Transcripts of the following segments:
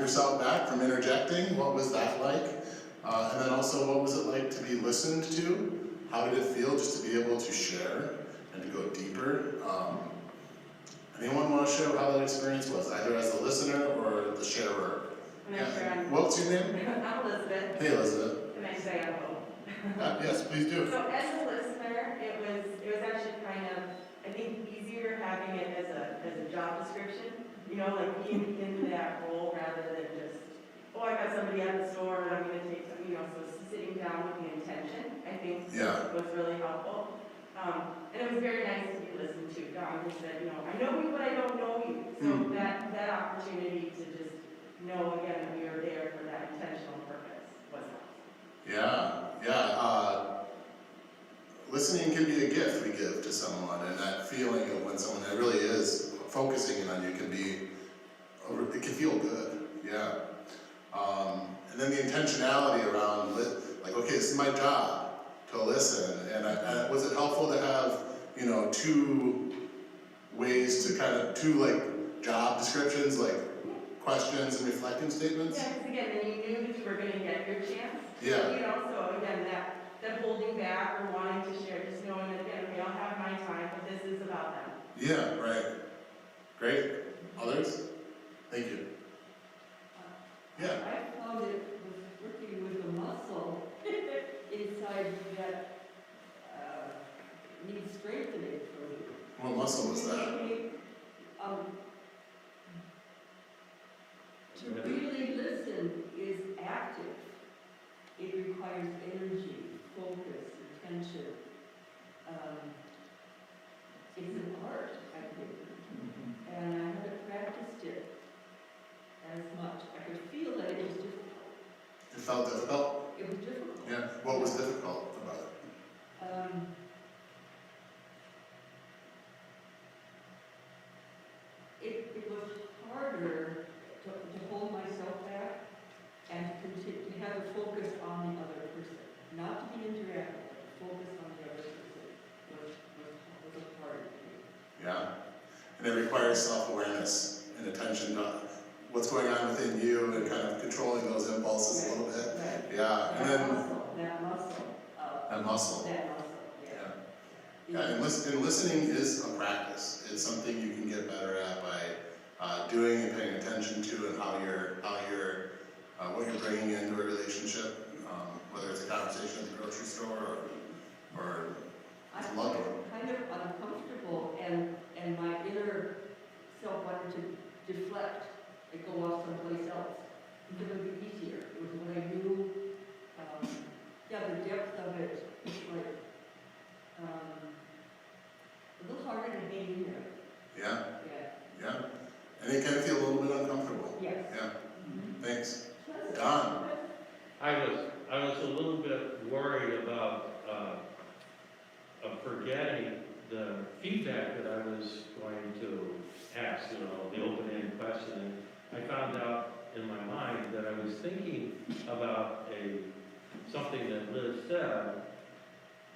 yourself back from interjecting. What was that like? And then also, what was it like to be listened to? How did it feel just to be able to share and to go deeper? Anyone want to share how that experience was, either as a listener or the sharer? What's your name? I'm Elizabeth. Hey, Elizabeth. Can I say I will? Yes, please do. So as a listener, it was actually kind of, I think, easier having it as a job description. You know, like being into that role rather than just, oh, I got somebody at the store and I'm going to take some, you know, so sitting down with the intention, I think, was really helpful. And it was very nice to be listened to. Don just said, you know, I know you, but I don't know you. So that opportunity to just know, again, that we are there for that intentional purpose was helpful. Listening can be a gift we give to someone, and that feeling of when someone that really is focusing in on you can be, it can feel good, and then the intentionality around, like, okay, this is my job to listen, and was it helpful to have, you know, two ways to kind of, two like job descriptions, like questions and reflecting statements? Yeah, because again, then you knew that you were going to get your chance. Yeah. You know, so again, that holding back or wanting to share, just knowing that, again, okay, I'll have my time, but this is about them. Yeah, right. Great. Others? Thank you. Yeah. I found it was working with a muscle inside that needs strengthening for me. What muscle was that? To really listen is active. It requires energy, focus, attention. It's an art, I think. And I haven't practiced it as much. I could feel that it was difficult. It felt difficult? It was difficult. Yeah. What was difficult about it? It was harder to hold myself back and to continue to have a focus on the other person. Not to be interactive, but focus on the other person was a part of it. Yeah. And it requires self-awareness and attention to what's going on within you and kind of controlling those impulses a little bit. Right. Yeah. And then That muscle. Yeah, and listening is a practice. It's something you can get better at by doing and paying attention to, and what you're bringing into a relationship, whether it's a conversation at the grocery store or a loved one. I'm kind of uncomfortable, and my inner self wanted to deflect and go off someplace else. It would be easier. It was what I knew. The depth of it is like a little harder to hang in there. Yeah. And it can feel a little bit uncomfortable. Yes. Yeah. Thanks. Don. I was a little bit worried about forgetting the feedback that I was going to ask, you know, the open-ended question. And I found out in my mind that I was thinking about something that Liz said,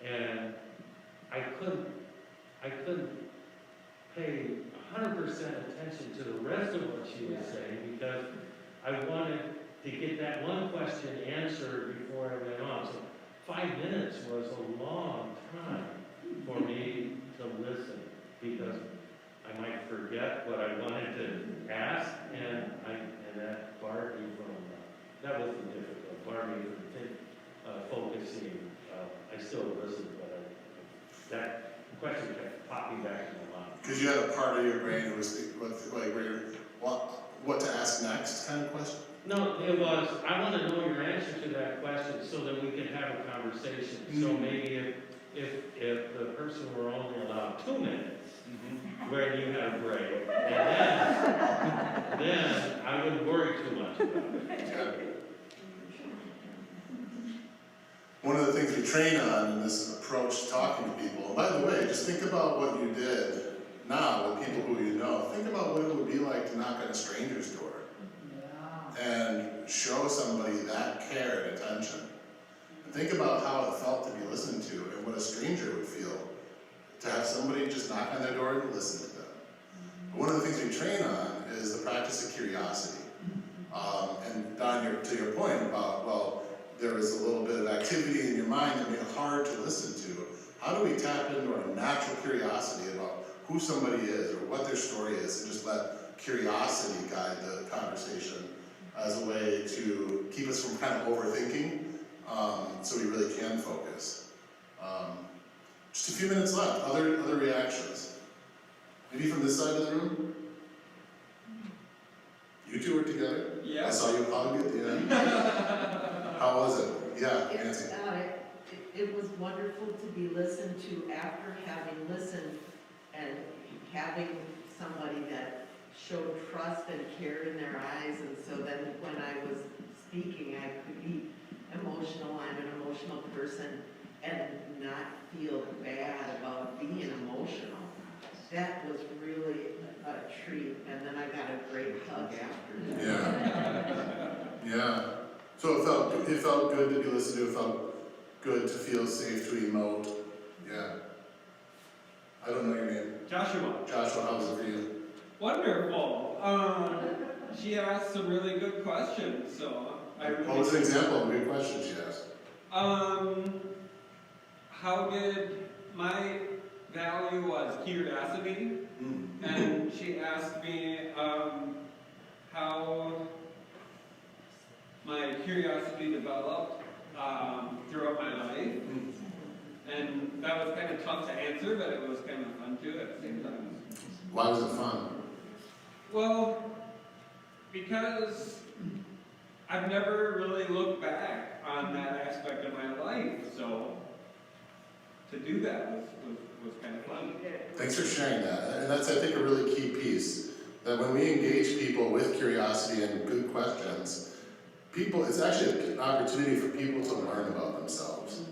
and I couldn't pay 100% attention to the rest of what she was saying because I wanted to get that one question answered before I went on. So 5 minutes was a long time for me to listen because I might forget what I wanted to ask, and that barred me from that was the difficult barred me from focusing. I still listened, but that question kept popping back in my mind. Because you had a part of your brain that was like where you're, what to ask next kind of question? No, it was, I want to know your answer to that question so that we can have a conversation. So maybe if the person were only allowed 2 minutes, where you had a break, and then I wouldn't worry too much about it. Yeah. One of the things we train on in this approach to talking to people, and by the way, just think about what you did now with people who you know. Think about what it would be like to knock on a stranger's door and show somebody that care and attention. And think about how it felt to be listened to and what a stranger would feel to have somebody just knock on their door and listen to them. But one of the things we train on is the practice of curiosity. Don, to your point about, well, there was a little bit of activity in your mind that made it hard to listen to. How do we tap into our natural curiosity about who somebody is or what their story is, and just let curiosity guide the conversation as a way to keep us from kind of overthinking, so we really can focus. Just a few minutes left. Other reactions? Maybe from this side of the room? You two were together? Yeah. I saw you hug at the end. How was it? Yeah, Nancy. It was wonderful to be listened to after having listened and having somebody that showed trust and care in their eyes, and so then when I was speaking, I could be emotional. I'm an emotional person, and not feel bad about being emotional. That was really a treat, and then I got a great hug after that. Yeah. Yeah. So it felt good to be listened to. It felt good to feel safe to emote. Yeah. I don't know your name. Joshua. Joshua, how was it for you? Wonderful. She asked some really good questions, so I really. What was an example of a good question she asked? How did my value was curiosity, and she asked me how my curiosity developed throughout my life, and that was kind of tough to answer, but it was kind of fun too at the same time. Why was it fun? Well, because I've never really looked back on that aspect of my life, so to do that was kind of fun. Thanks for sharing that. And that's, I think, a really key piece. That when we engage people with curiosity and good questions, it's actually an opportunity for people to learn about themselves.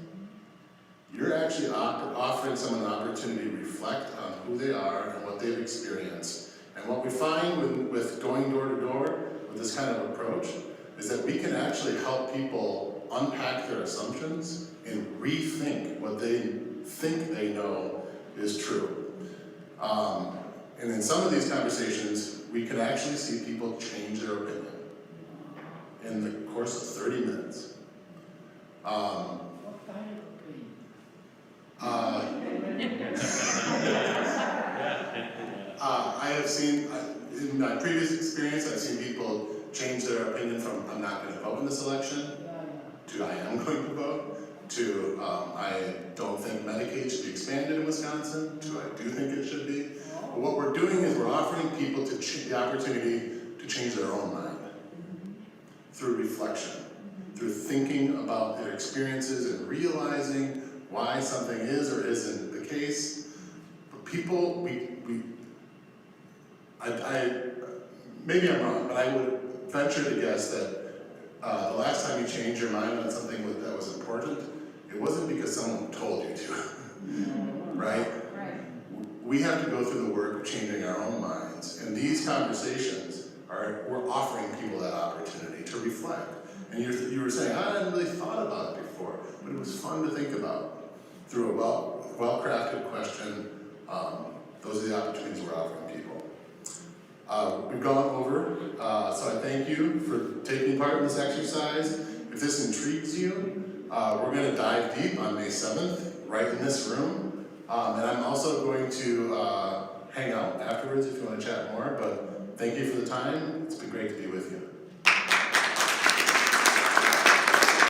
You're actually offering someone an opportunity to reflect on who they are and what they've experienced. And what we find with going door to door with this kind of approach is that we can actually help people unpack their assumptions and rethink what they think they know is true. And in some of these conversations, we can actually see people change their opinion in the course of 30 minutes. I have seen, in my previous experience, I've seen people change their opinion from I'm not going to vote in this election to I am going to vote to I don't think Medicaid should be expanded in Wisconsin to I do think it should be. But what we're doing is we're offering people the opportunity to change their own mind through reflection, through thinking about their experiences and realizing why something is or isn't the case. But people, maybe I'm wrong, but I would venture to guess that the last time you changed your mind on something that was important, it wasn't because someone told you to, right? Right. We have to go through the work of changing our own minds, and these conversations we're offering people that opportunity to reflect. And you were saying, I hadn't really thought about it before, but it was fun to think about through a well-crafted question. Those are the opportunities we're offering people. We've gone over, so I thank you for taking part in this exercise. If this intrigues you, we're going to dive deep on May 7th, right in this room. And I'm also going to hang out afterwards if you want to chat more, but thank you for the time. It's been great to be with you.